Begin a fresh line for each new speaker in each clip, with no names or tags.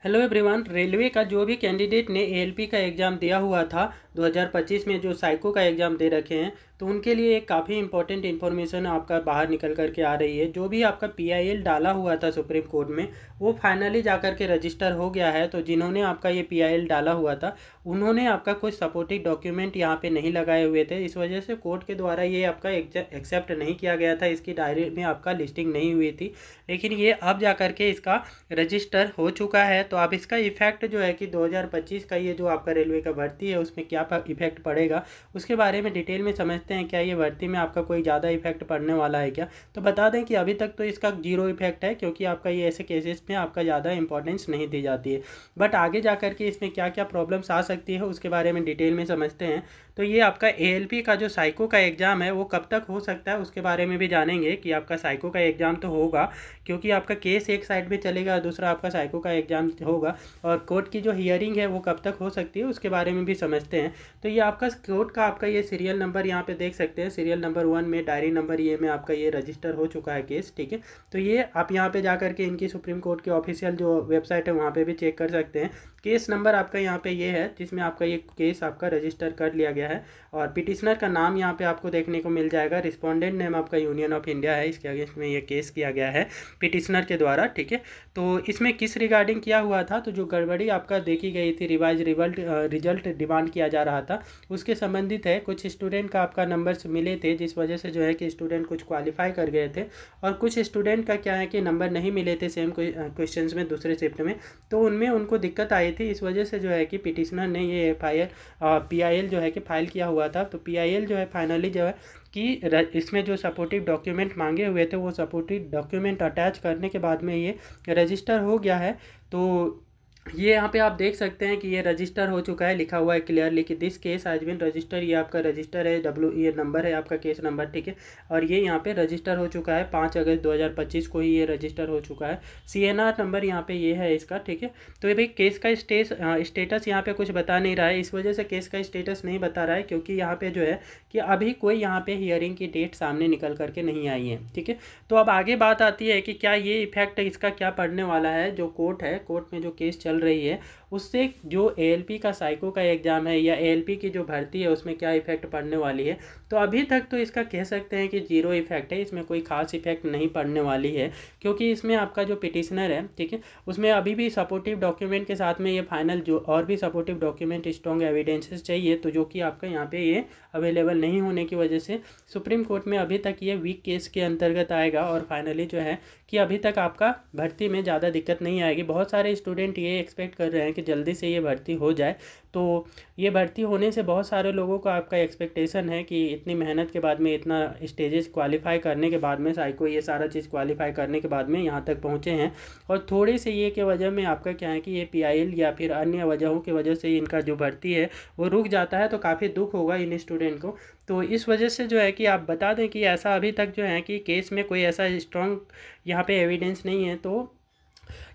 Hello everyone. Railway का जो भी कैंडिडेट ने एएलपी का एग्ज़ाम दिया हुआ था 2025 में, जो साइको का एग्ज़ाम दे रखे हैं, तो उनके लिए एक काफ़ी इंपॉर्टेंट इन्फॉर्मेशन आपका बाहर निकल करके आ रही है। जो भी आपका पीआईएल डाला हुआ था सुप्रीम कोर्ट में, वो फाइनली जा कर के रजिस्टर हो गया है। तो जिन्होंने आपका ये पीआईएल डाला हुआ था, उन्होंने आपका कुछ सपोर्टिव डॉक्यूमेंट यहाँ पे नहीं लगाए हुए थे। इस वजह से कोर्ट के द्वारा ये आपका एक्सेप्ट नहीं किया गया था, इसकी डायरी में आपका लिस्टिंग नहीं हुई थी। लेकिन ये अब जा कर के इसका रजिस्टर हो चुका है। तो अब इसका इफेक्ट जो है कि 2025 का ये जो आपका रेलवे का भर्ती है, उसमें क्या इफेक्ट पड़ेगा, उसके बारे में डिटेल में समझते हैं। क्या ये भर्ती में आपका कोई ज़्यादा इफेक्ट पड़ने वाला है क्या? तो बता दें कि अभी तक तो इसका जीरो इफेक्ट है, क्योंकि आपका ये ऐसे केसेस में आपका ज़्यादा इंपॉर्टेंस नहीं दी जाती है। बट आगे जा कर के इसमें क्या क्या प्रॉब्लम्स आ सकती है, उसके बारे में डिटेल में समझते हैं। तो ये आपका एएलपी का जो साइको का एग्ज़ाम है, वो कब तक हो सकता है, उसके बारे में भी जानेंगे। कि आपका साइको का एग्ज़ाम तो होगा, क्योंकि आपका केस एक साइड में चलेगा, दूसरा आपका साइको का एग्ज़ाम होगा। और कोर्ट की जो हियरिंग है वो कब तक हो सकती है, उसके बारे में भी समझते हैं। तो ये आपका कोर्ट का आपका ये सीरियल नंबर यहाँ पे देख सकते हैं। सीरियल नंबर 1 में डायरी नंबर ये में आपका ये रजिस्टर हो चुका है केस, ठीक है। तो ये आप यहाँ पे जा करके इनकी सुप्रीम कोर्ट की ऑफिशियल जो वेबसाइट है वहाँ पे भी चेक कर सकते हैं। केस नंबर आपका यहाँ पे ये है, जिसमें आपका ये केस आपका रजिस्टर कर लिया गया है। और पिटिशनर का नाम यहाँ पे आपको देखने को मिल जाएगा। रिस्पोंडेंट नेम आपका यूनियन ऑफ इंडिया है, इसके अगेंस्ट में ये केस किया गया है पिटिशनर के द्वारा, ठीक है। तो इसमें किस रिगार्डिंग किया हुआ था, तो जो गड़बड़ी आपका देखी गई थी, रिवाइज रिजल्ट डिमांड किया जा रहा था, उसके संबंधित है। कुछ स्टूडेंट का आपका नंबर्स मिले थे, जिस वजह से जो है कि स्टूडेंट कुछ क्वालिफाई कर गए थे, और कुछ स्टूडेंट का क्या है कि नंबर नहीं मिले थे सेम क्वेश्चंस में दूसरे शिफ्ट में। तो उनमें उनको दिक्कत आई थी। इस वजह से जो है कि पिटिशनर ने ये पीआईएल जो है कि फाइल किया हुआ था। तो पीआईएल जो है फाइनली जो है कि इसमें जो सपोर्टिव डॉक्यूमेंट मांगे हुए थे, वो सपोर्टिव डॉक्यूमेंट अटैच करने के बाद में ये रजिस्टर हो गया है। तो ये यहाँ पे आप देख सकते हैं कि ये रजिस्टर हो चुका है, लिखा हुआ है क्लियरली कि this case has been register. ये आपका रजिस्टर है, ये नंबर है आपका केस नंबर, ठीक है। और ये यहाँ पे रजिस्टर हो चुका है 5 अगस्त 2025 को ही ये रजिस्टर हो चुका है। सीएनआर नंबर यहाँ पे ये है इसका, ठीक है। तो ये भाई केस का स्टेटस यहाँ पे कुछ बता नहीं रहा है। इस वजह से केस का स्टेटस नहीं बता रहा है, क्योंकि यहाँ पे जो है कि अभी कोई यहाँ पे हियरिंग की डेट सामने निकल करके नहीं आई है, ठीक है। तो अब आगे बात आती है कि क्या ये इफेक्ट इसका क्या पड़ने वाला है। जो कोर्ट है, कोर्ट में जो केस चल रही है, उससे जो एएलपी का साइको का एग्ज़ाम है या एएलपी की जो भर्ती है, उसमें क्या इफेक्ट पड़ने वाली है। तो अभी तक तो इसका कह सकते हैं कि जीरो इफेक्ट है, इसमें कोई खास इफेक्ट नहीं पड़ने वाली है। क्योंकि इसमें आपका जो पिटिशनर है, ठीक है, उसमें अभी भी सपोर्टिव डॉक्यूमेंट के साथ में ये फाइनल जो और भी सपोर्टिव डॉक्यूमेंट स्ट्रॉन्ग एविडेंसेस चाहिए, तो जो कि आपका यहाँ पे ये अवेलेबल नहीं होने की वजह से सुप्रीम कोर्ट में अभी तक ये वीक केस के अंतर्गत आएगा। और फाइनली जो है कि अभी तक आपका भर्ती में ज़्यादा दिक्कत नहीं आएगी। बहुत सारे स्टूडेंट ये एक्सपेक्ट कर रहे हैं कि जल्दी से ये भर्ती हो जाए। तो ये भर्ती होने से बहुत सारे लोगों का आपका एक्सपेक्टेशन है कि इतनी मेहनत के बाद में, इतना स्टेजेस क्वालिफाई करने के बाद में, साइको ये सारा चीज़ क्वालिफाई करने के बाद में यहाँ तक पहुँचे हैं। और थोड़ी से ये के वजह में आपका क्या है कि ये पीआईएल या फिर अन्य वजहों की वजह से इनका जो भर्ती है वो रुक जाता है। तो काफ़ी दुख होगा इन स्टूडेंट को। तो इस वजह से जो है कि आप बता दें कि ऐसा अभी तक जो है कि केस में कोई ऐसा स्ट्रॉन्ग यहाँ पे एविडेंस नहीं है। तो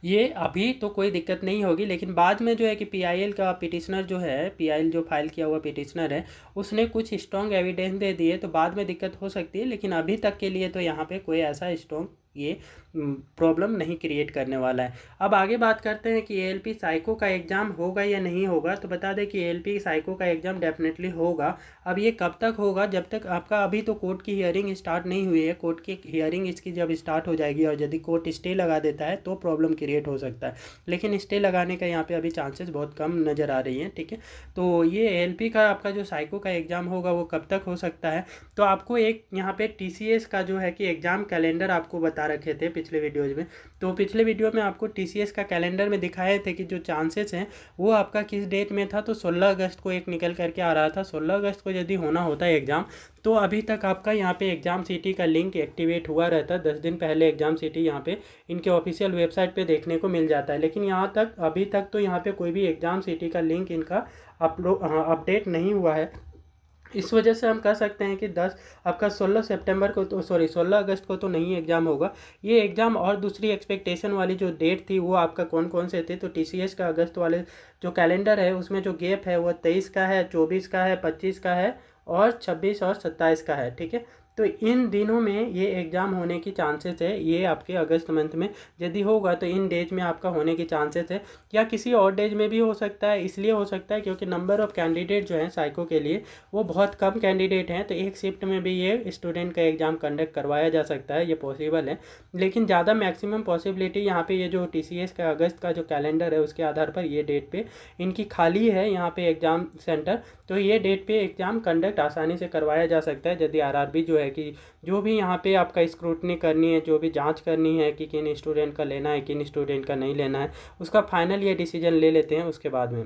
ये अभी तो कोई दिक्कत नहीं होगी। लेकिन बाद में जो है कि पीआईएल का पिटिशनर जो है, पीआईएल जो फाइल किया हुआ पिटिशनर है, उसने कुछ स्ट्रॉन्ग एविडेंस दे दिए, तो बाद में दिक्कत हो सकती है। लेकिन अभी तक के लिए तो यहाँ पे कोई ऐसा स्ट्रॉन्ग ये प्रॉब्लम नहीं क्रिएट करने वाला है। अब आगे बात करते हैं कि एएलपी साइको का एग्ज़ाम होगा या नहीं होगा। तो बता दें कि एएलपी साइको का एग्ज़ाम डेफिनेटली होगा। अब ये कब तक होगा, जब तक आपका अभी तो कोर्ट की हियरिंग स्टार्ट नहीं हुई है। कोर्ट की हियरिंग इसकी जब स्टार्ट हो जाएगी और यदि कोर्ट स्टे लगा देता है तो प्रॉब्लम क्रिएट हो सकता है। लेकिन स्टे लगाने का यहाँ पे अभी चांसेस बहुत कम नज़र आ रही हैं, ठीक है। तो ये एएलपी का आपका जो साइको का एग्ज़ाम होगा वो कब तक हो सकता है। तो आपको एक यहाँ पे टीसीएस का जो है कि एग्ज़ाम कैलेंडर आपको बता रखे थे पिछले वीडियोज में। तो पिछले वीडियो में आपको टीसीएस का कैलेंडर में दिखाए थे कि जो चांसेस हैं वो आपका किस डेट में था। तो 16 अगस्त को एक निकल करके आ रहा था। 16 अगस्त को यदि होना होता है एग्ज़ाम, तो अभी तक आपका यहाँ पे एग्ज़ाम सिटी का लिंक एक्टिवेट हुआ रहता। 10 दिन पहले एग्ज़ाम सिटी यहाँ पे इनके ऑफिशियल वेबसाइट पे देखने को मिल जाता है। लेकिन यहाँ तक अभी तक तो यहाँ पे कोई भी एग्ज़ाम सिटी का लिंक इनका अपडेट नहीं हुआ है। इस वजह से हम कह सकते हैं कि 10 आपका 16 सितंबर को तो 16 अगस्त को तो नहीं एग्ज़ाम होगा ये एग्ज़ाम। और दूसरी एक्सपेक्टेशन वाली जो डेट थी वो आपका कौन कौन से थे, तो टीसीएस का अगस्त वाले जो कैलेंडर है उसमें जो गैप है वो 23 का है, 24 का है, 25 का है और 26 और 27 का है, ठीक है। तो इन दिनों में ये एग्ज़ाम होने की चांसेस है, ये आपके अगस्त मंथ में यदि होगा तो इन डेज में आपका होने की चांसेस है, या किसी और डेज में भी हो सकता है। इसलिए हो सकता है क्योंकि नंबर ऑफ़ कैंडिडेट जो हैं साइको के लिए वो बहुत कम कैंडिडेट हैं, तो एक शिफ्ट में भी ये स्टूडेंट का एग्ज़ाम कंडक्ट करवाया जा सकता है, ये पॉसिबल है। लेकिन ज़्यादा मैक्सिमम पॉसिबिलिटी यहाँ पे ये जो TCS का अगस्त का जो कैलेंडर है उसके आधार पर ये डेट पे इनकी खाली है यहाँ पे एग्ज़ाम सेंटर, तो ये डेट पे एग्ज़ाम कंडक्ट आसानी से करवाया जा सकता है। यदि RRB जो है कि जो भी यहाँ पे आपका स्क्रूटनी करनी है, जो भी जांच करनी है कि किन स्टूडेंट का लेना है किन स्टूडेंट का नहीं लेना है, उसका फाइनल ये डिसीजन ले लेते हैं उसके बाद में।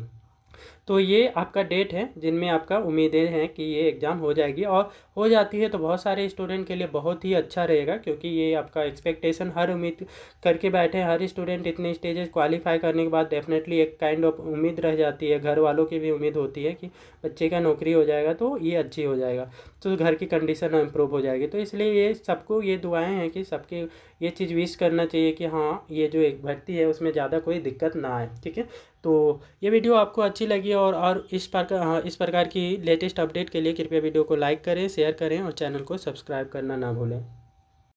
तो ये आपका डेट है जिनमें आपका उम्मीदें हैं कि ये एग्ज़ाम हो जाएगी, और हो जाती है तो बहुत सारे स्टूडेंट के लिए बहुत ही अच्छा रहेगा, क्योंकि ये आपका एक्सपेक्टेशन हर उम्मीद करके बैठे हैं। हर स्टूडेंट इतने स्टेजेस क्वालिफाई करने के बाद डेफिनेटली एक काइंड ऑफ उम्मीद रह जाती है, घर वालों की भी उम्मीद होती है कि बच्चे का नौकरी हो जाएगा तो ये अच्छी हो जाएगा, तो घर की कंडीशन इम्प्रूव हो जाएगी। तो इसलिए ये सबको ये दुआएं हैं कि सबके ये चीज़ विश करना चाहिए कि हाँ ये जो एक भर्ती है उसमें ज़्यादा कोई दिक्कत ना आए, ठीक है। तो ये वीडियो आपको अच्छी लगी और इस प्रकार की लेटेस्ट अपडेट के लिए कृपया वीडियो को लाइक करें, शेयर करें और चैनल को सब्सक्राइब करना ना भूलें।